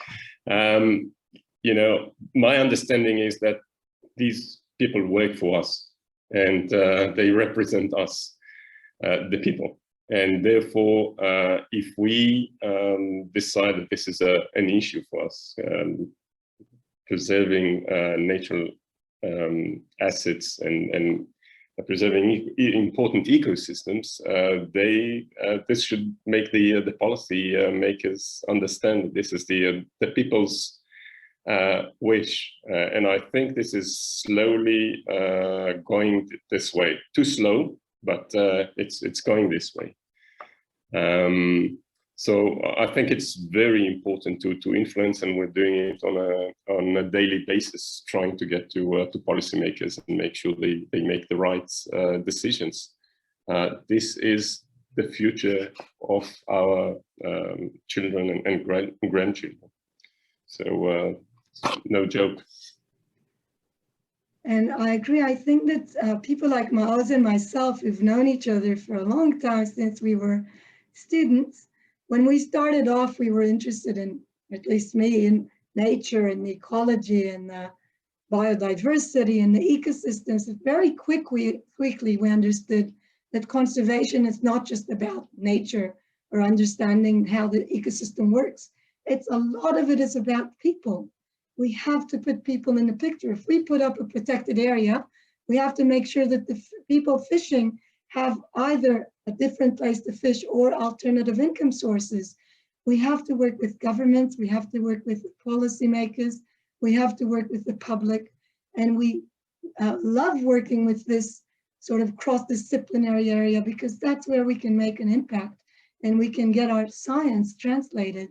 You know, my understanding is that these people work for us, and they represent us, the people. And therefore, if we decide that this is an issue for us, preserving natural assets and preserving important ecosystems, this should make the policy makers understand that this is the people's wish. And I think this is slowly going this way. Too slow, but it's going this way. So I think it's very important to influence, and we're doing it on a daily basis, trying to get to policymakers and make sure they make the right decisions. This is the future of our children and grandchildren. So no joke. And I agree. I think that people like Maoz and myself, who've known each other for a long time since we were students, when we started off, we were interested in, at least me, in nature and ecology and biodiversity and the ecosystems. Very quickly we understood that conservation is not just about nature or understanding how the ecosystem works. It's a lot of it is about people. We have to put people in the picture. If we put up a protected area, we have to make sure that the people fishing have either a different place to fish or alternative income sources. We have to work with governments, we have to work with policymakers, we have to work with the public, and we love working with this sort of cross-disciplinary area, because that's where we can make an impact and we can get our science translated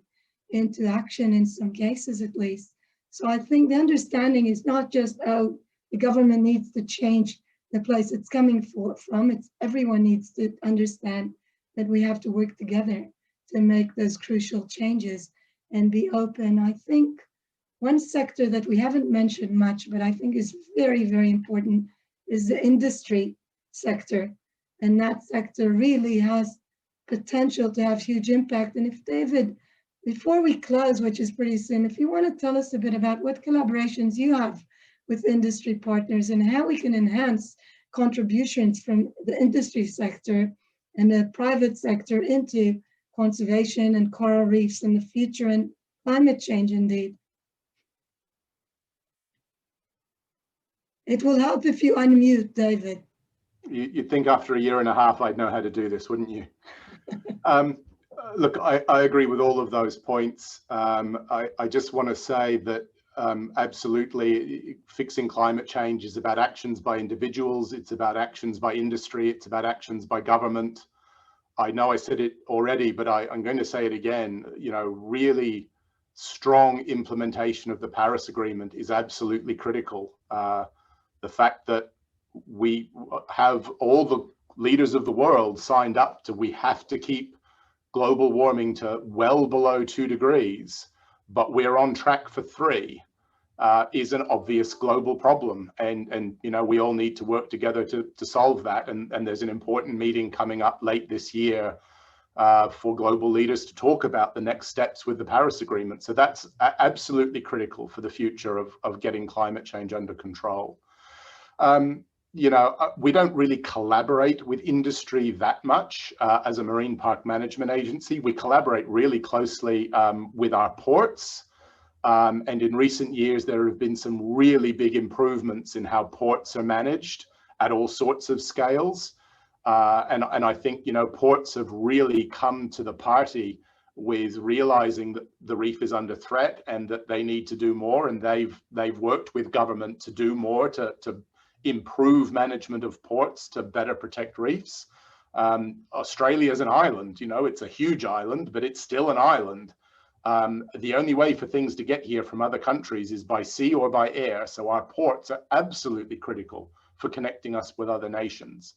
into action in some cases at least. So I think the understanding is not just, oh, the government needs to change the place it's coming from. It's everyone needs to understand that we have to work together to make those crucial changes and be open. I think one sector that we haven't mentioned much, but I think is very, very important, is the industry sector. And that sector really has potential to have huge impact. And if David, before we close, which is pretty soon, if you want to tell us a bit about what collaborations you have with industry partners and how we can enhance contributions from the industry sector and the private sector into conservation and coral reefs in the future and climate change indeed. It will help if you unmute, David. You'd think after a year and a half I'd know how to do this, wouldn't you? Look, I agree with all of those points. I just want to say that absolutely fixing climate change is about actions by individuals, it's about actions by industry, it's about actions by government. I know I said it already, but I'm going to say it again. You know, really strong implementation of the Paris Agreement is absolutely critical. The fact that we have all the leaders of the world signed up to, we have to keep global warming to well below 2 degrees, but we're on track for 3, is an obvious global problem. And you know, we all need to work together to solve that. And there's an important meeting coming up late this year for global leaders to talk about the next steps with the Paris Agreement. So that's absolutely critical for the future of getting climate change under control. You know, we don't really collaborate with industry that much as a marine park management agency. We collaborate really closely with our ports. And in recent years, there have been some really big improvements in how ports are managed at all sorts of scales. And I think, you know, ports have really come to the party with realizing that the reef is under threat and that they need to do more. And they've worked with government to do more to improve management of ports to better protect reefs. Australia is an island, you know, it's a huge island, but it's still an island. The only way for things to get here from other countries is by sea or by air. So our ports are absolutely critical for connecting us with other nations.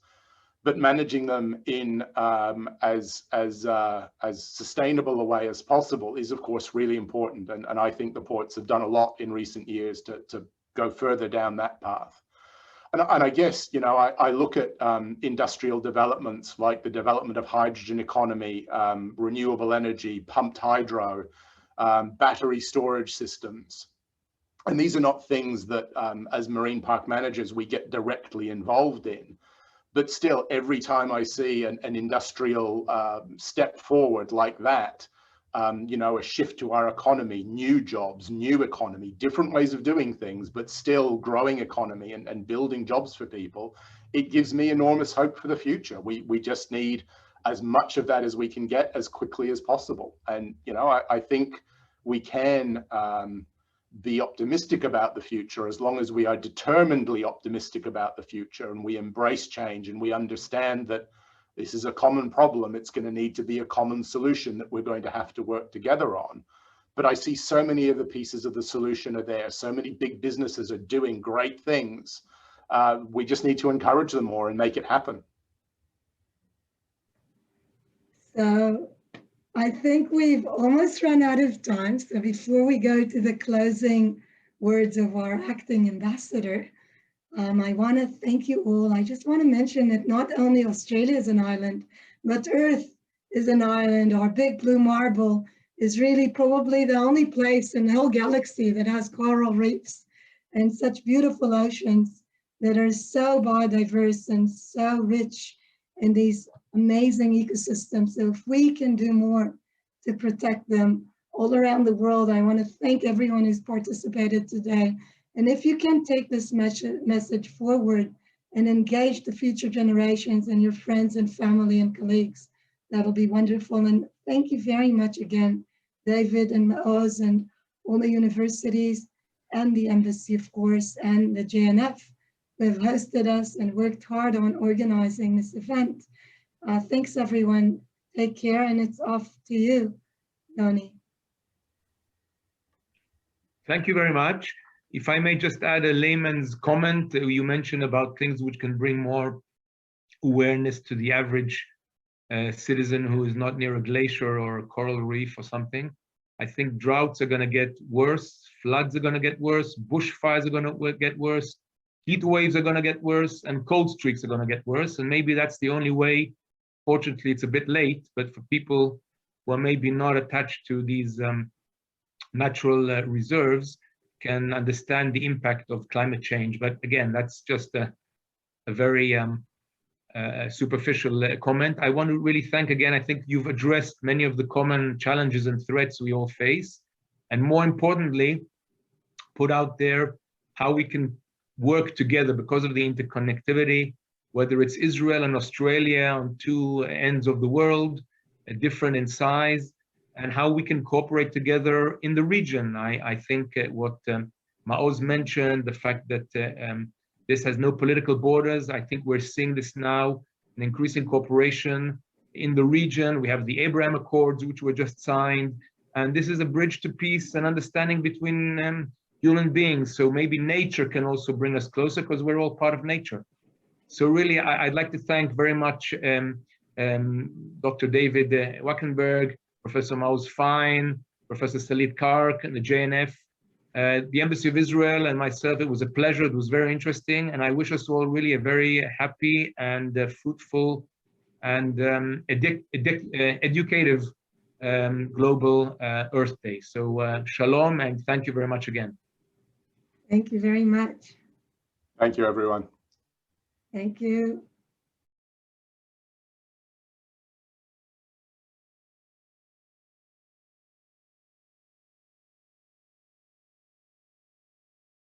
But managing them in as sustainable a way as possible is, of course, really important. And I think the ports have done a lot in recent years to go further down that path. And I guess, you know, I look at industrial developments like the development of hydrogen economy, renewable energy, pumped hydro, battery storage systems. And these are not things that as marine park managers, we get directly involved in. But still, every time I see an industrial step forward like that, you know, a shift to our economy, new jobs, new economy, different ways of doing things, but still growing economy and building jobs for people, it gives me enormous hope for the future. We just need as much of that as we can get as quickly as possible. And, you know, I think we can be optimistic about the future as long as we are determinedly optimistic about the future and we embrace change and we understand that this is a common problem. It's going to need to be a common solution that we're going to have to work together on. But I see so many of the pieces of the solution are there. So many big businesses are doing great things. We just need to encourage them more and make it happen. So I think we've almost run out of time. So before we go to the closing words of our acting ambassador, I want to thank you all. I just want to mention that not only Australia is an island, but Earth is an island. Our big blue marble is really probably the only place in the whole galaxy that has coral reefs and such beautiful oceans that are so biodiverse and so rich in these amazing ecosystems. So if we can do more to protect them all around the world, I want to thank everyone who's participated today. And if you can take this message forward and engage the future generations and your friends and family and colleagues, that'll be wonderful. And thank you very much again, David and Oz and all the universities and the embassy, of course, and the JNF who have hosted us and worked hard on organizing this event. Thanks, everyone. Take care, and it's off to you, Yoni. Thank you very much. If I may just add a layman's comment, you mentioned about things which can bring more awareness to the average citizen who is not near a glacier or a coral reef or something. I think droughts are going to get worse, floods are going to get worse, bushfires are going to get worse, heat waves are going to get worse, and cold streaks are going to get worse. And maybe that's the only way. Fortunately, it's a bit late, but for people who are maybe not attached to these natural reserves, can understand the impact of climate change. But again, that's just a very superficial comment. I want to really thank again, I think you've addressed many of the common challenges and threats we all face. And more importantly, put out there how we can work together because of the interconnectivity, whether it's Israel and Australia on two ends of the world, different in size, and how we can cooperate together in the region. I think what Maoz mentioned, the fact that this has no political borders, I think we're seeing this now, an increasing cooperation in the region. We have the Abraham Accords, which were just signed, and this is a bridge to peace and understanding between human beings. So maybe nature can also bring us closer because we're all part of nature. So really, I'd like to thank very much Dr. David Wackenberg, Professor Maoz Fine, Professor Salit Kark, and the JNF, the Embassy of Israel, and myself. It was a pleasure. It was very interesting, and I wish us all really a very happy and fruitful and educative global Earth Day. So shalom, and thank you very much again. Thank you very much. Thank you, everyone. Thank you.